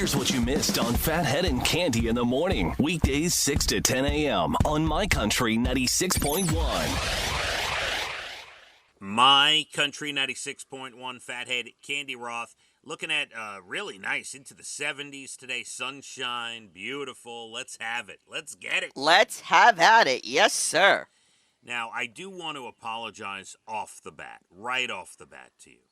Here's what you missed on Phathead and Cande in the morning. Weekdays 6 to 10 a.m. on My Country 96.1. My Country 96.1, Phathead, Cande Roth. Looking at really nice into the 70s today. Sunshine, beautiful. Let's have it. Let's get it. Let's have at it. Yes, sir. Now, I do want to apologize off the bat, right off the bat to you.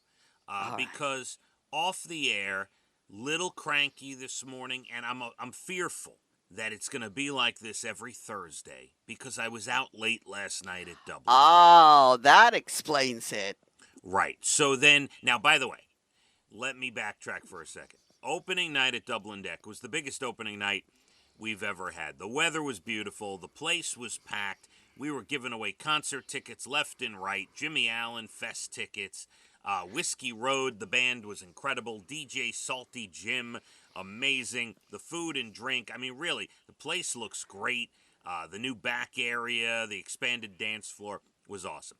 Because off the air, little cranky this morning, and I'm fearful that it's going to be like this every Thursday because I was out late last night at Dublin. Oh, that explains it. Right. So then, now, by the way, let me backtrack for a second. Opening night at Dublin Deck was the biggest opening night we've ever had. The weather was beautiful. The place was packed. We were giving away concert tickets left and right. Jimmy Allen Fest tickets. Whiskey Road, the band was incredible. DJ Salty Jim, amazing. The food and drink, I mean, really, the place looks great. The new back area, the expanded dance floor was awesome.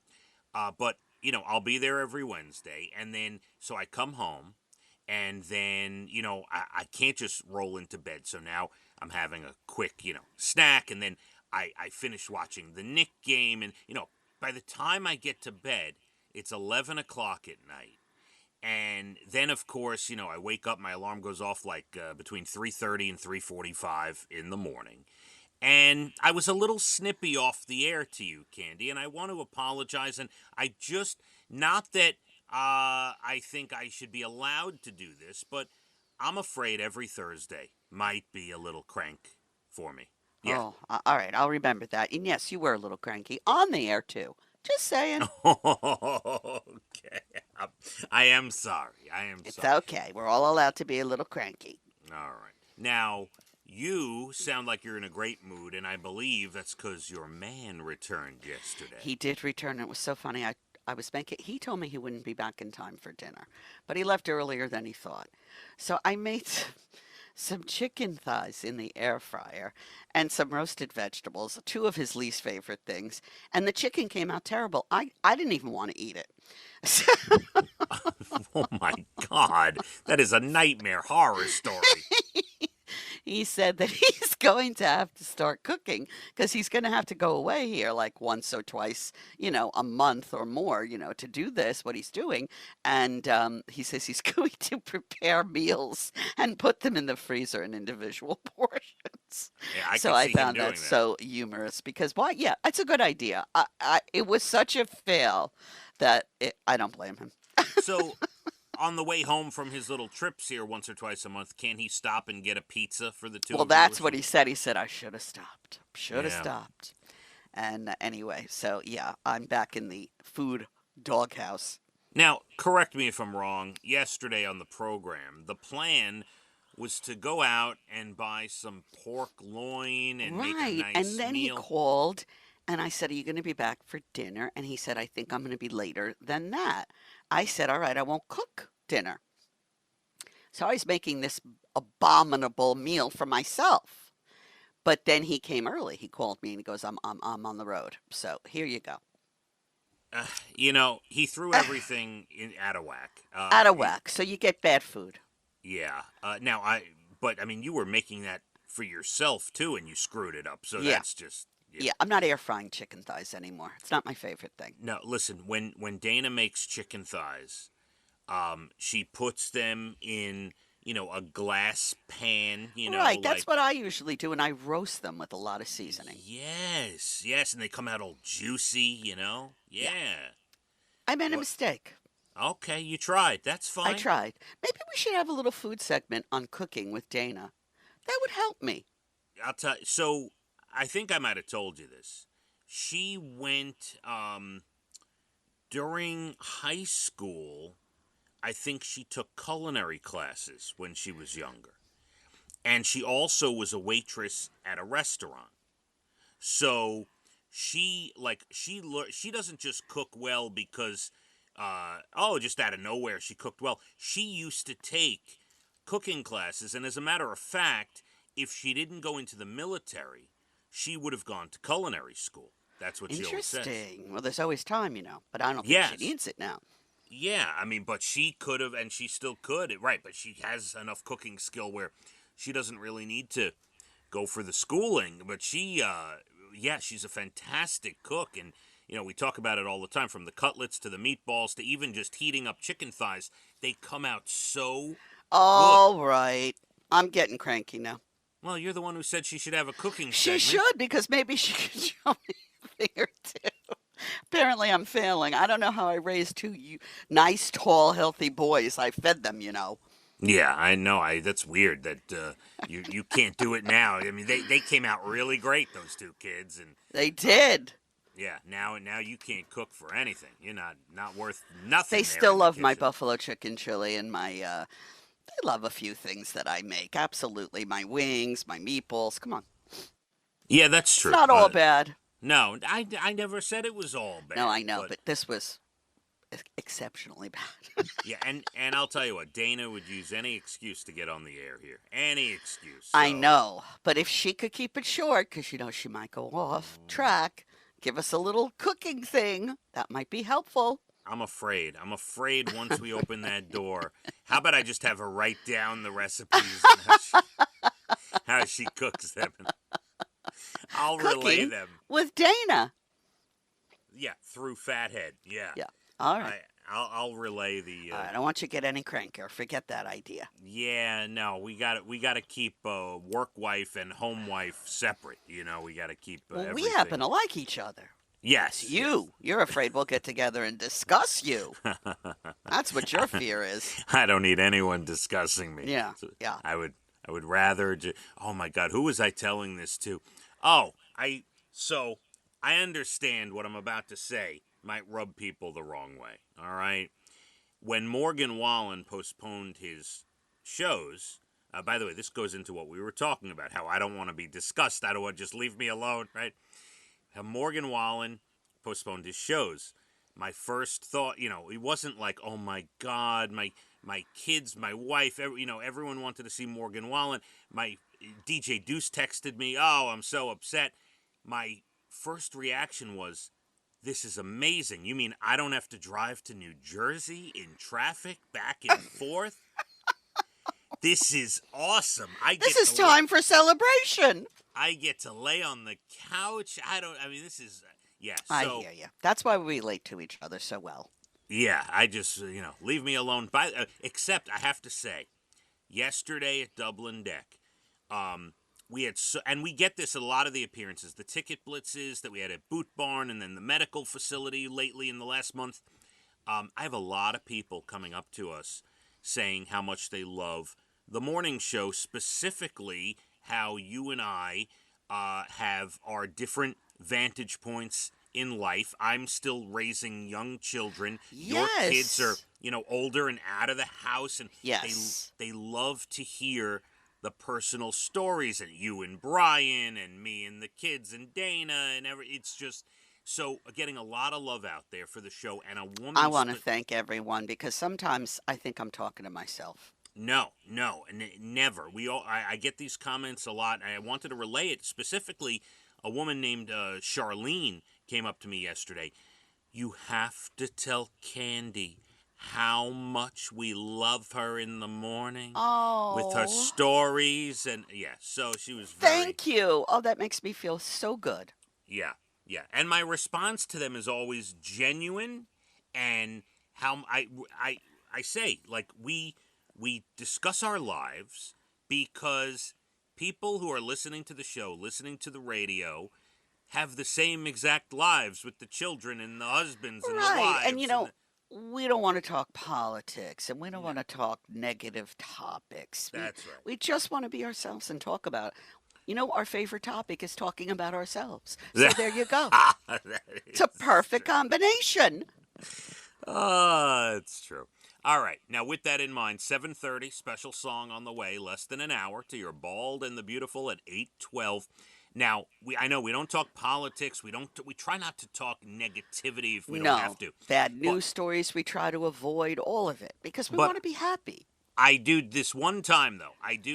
But, you know, I'll be there every Wednesday. And then, so I come home, and then, you know, I can't just roll into bed. So now I'm having a quick, you know, snack, and then I finish watching the Knick game. And, you know, by the time I get to bed, it's 11 o'clock at night. And then, of course, you know, I wake up, my alarm goes off like between 3:30 and 3:45 in the morning. And I was a little snippy off the air to you, Cande, and I want to apologize. And I just, not that I think I should be allowed to do this, but I'm afraid every Thursday might be a little crank for me. Yeah. Oh, all right. I'll remember that. And yes, you were a little cranky on the air, too. Just saying. Okay. I am sorry. It's sorry. okay. We're all allowed to be a little cranky. All right. Now, you sound like you're in a great mood, and I believe that's because your man returned yesterday. He did return. It was so funny. I was making, he told me he wouldn't be back in time for dinner, but he left earlier than he thought. So I made some chicken thighs in the air fryer and some roasted vegetables, two of his least favorite things. And the chicken came out terrible. I didn't even want to eat it. Oh, my God. That is a nightmare horror story. He said that he's going to have to start cooking because he's going to have to go away here like once or twice, you know, a month or more, you know, to do this, what he's doing. And he says he's going to prepare meals and put them in the freezer in individual portions. Yeah, So I found that so humorous because, why? Yeah, it's a good idea. It was such a fail that I don't blame him. So, on the way home from his little trips here once or twice a month, can he stop and get a pizza for the two of Well, you? that's what he said. He said, I should have stopped. Should have Yeah. stopped. And anyway, so yeah, I'm back in the food doghouse. Now, correct me if I'm wrong. Yesterday on the program, the plan was to go out and buy some pork loin and make a Right. nice And then he meal. called and I said, Are you going to be back for dinner? And he said, I think I'm going to be later than that. I said, All right, I won't cook dinner. So I was making this abominable meal for myself. But then he came early. He called me and he goes, I'm on the road. So here you go. You know, he threw everything out of whack. Out of whack. So you get bad food. Yeah. But I mean, you were making that for yourself too, and you screwed it up. So Yeah. that's just. Yeah, I'm not air frying chicken thighs anymore. It's not my favorite thing. No, listen. When Dana makes chicken thighs, she puts them in, you know, a glass pan. You know, Right, that's like, what I usually do, and I roast them with a lot of seasoning. Yes, and they come out all juicy. You know. Yeah. I made a mistake. Okay, you tried. That's fine. I tried. Maybe we should have a little food segment on cooking with Dana. That would help me. I'll tell you. So I think I might have told you this. She went during high school. I think she took culinary classes when she was younger. And she also was a waitress at a restaurant. So she doesn't just cook well because just out of nowhere she cooked well. She used to take cooking classes, and as a matter of fact, if she didn't go into the military, she would have gone to culinary school. That's what she always says. Interesting. Well, there's always time, you know, but I don't think Yes. she needs it now. Yeah, I mean, but she could have, and she still could, right? But she has enough cooking skill where she doesn't really need to go for the schooling. But yeah, she's a fantastic cook, and we talk about it all the time, from the cutlets to the meatballs to even just heating up chicken thighs. They come out so good. All right. I'm getting cranky now. Well, you're the one who said she should have a cooking She segment. should, because maybe she could show me a thing or two. Apparently, I'm failing. I don't know how I raised two nice, tall, healthy boys. I fed them. Yeah, I know. That's weird that you can't do it now. I mean, they came out really great, those two kids, and They did. yeah, now you can't cook for anything. You're not worth nothing They there still in the love my kitchen. buffalo chicken chili and they love a few things that I make. Absolutely. My wings, my meatballs. Come on. Yeah, that's It's true. not all bad. No, I never said it was all bad. No, I know, but this was exceptionally bad. yeah, and I'll tell you what, Dana would use any excuse to get on the air here. Any excuse. I So, know, but if she could keep it short, because she might go off track, give us a little cooking thing, that might be helpful. I'm afraid. I'm afraid once we open that door, how about I just have her write down the recipes and how she cooks them? I'll relay Cooking them. with Dana. Yeah, through Phathead. Yeah. Yeah. All right. I'll relay the. All right. I don't want you to get any crankier. Forget that idea. Yeah, no, we got to keep work wife and home wife separate. We got to keep. Well, we everything. happen to like each other. Yes, It's you. You're afraid we'll get together and discuss you. That's what your fear is. I don't need anyone discussing me. Yeah. Yeah. I would rather. Oh my God, who was I telling this to? Oh, so I understand what I'm about to say might rub people the wrong way. All right. When Morgan Wallen postponed his shows, by the way, this goes into what we were talking about, how I don't want to be discussed. I don't want to just leave me alone, right? How Morgan Wallen postponed his shows. My first thought, it wasn't like, oh my God, my kids, my wife, everyone wanted to see Morgan Wallen. My DJ Deuce texted me, oh, I'm so upset. My first reaction was, this is amazing. You mean I don't have to drive to New Jersey in traffic back and forth? This is awesome. This is time for celebration. I get to lay on the couch. This is, yeah. So, I hear you. That's why we relate to each other so well. Yeah, I just, leave me alone. Except I have to say, yesterday at Dublin Deck, we had, and we get this at a lot of the appearances, the ticket blitzes that we had at Boot Barn and then the medical facility lately in the last month. I have a lot of people coming up to us saying how much they love the morning show, specifically how you and I have our different vantage points in life. I'm still raising young children. Your kids are, older and out of the house, and yes, they love to hear the personal stories, and you and Brian and me and the kids and Dana and it's just so getting a lot of love out there for the show. And a woman, I want to thank everyone, because sometimes I think I'm talking to myself. No, never. I get these comments a lot, and I wanted to relay it specifically. A woman named Charlene came up to me yesterday. You have to tell Cande how much we love her in the morning with her stories, and so she was Thank you. Oh, that makes me feel so good. Yeah. And my response to them is always genuine, and how I say, like, we discuss our lives because people who are listening to the show, listening to the radio, have the same exact lives with the children and the husbands and the wives. And we don't want to talk politics, and we don't want to talk negative topics. That's right. We just want to be ourselves and talk about it. Our favorite topic is talking about ourselves. So there you go. It's a perfect combination. It's true. All right. Now, with that in mind, 7:30, special song on the way, less than an hour to your bald and the beautiful at 8:12. Now, I know we don't talk politics. We try not to talk negativity if we don't have to. Bad news stories, we try to avoid all of it because we want to be happy. I do this one time, though.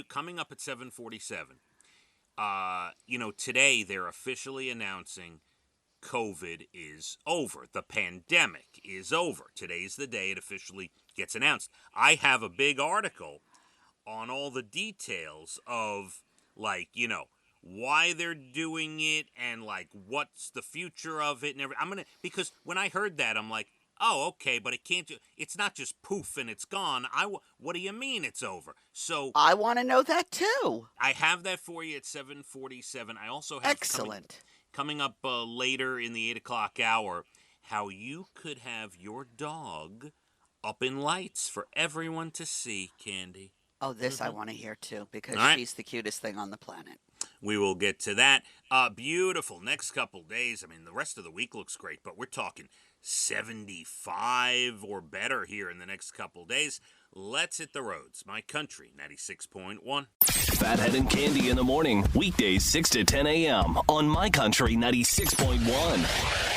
Coming up at 7:47. Today they're officially announcing COVID is over. The pandemic is over. Today's the day it officially gets announced. I have a big article on all the details of, like, you know, why they're doing it and, like, what's the future of it and everything. Because when I heard that, I'm like, oh, okay, but it's not just poof and it's gone. What do you mean it's over? So I want to know that too. I have that for you at 7:47. I also have Excellent. coming up later in the 8 o'clock hour, how you could have your dog up in lights for everyone to see, Cande. Oh, this I want to hear too, because All right. she's the cutest thing on the planet. We will get to that. Beautiful. Next couple days. I mean, the rest of the week looks great, but we're talking 75 or better here in the next couple days. Let's hit the roads. My Country 96.1. Phathead and Cande in the morning, weekdays 6 to 10 a.m. on My Country 96.1.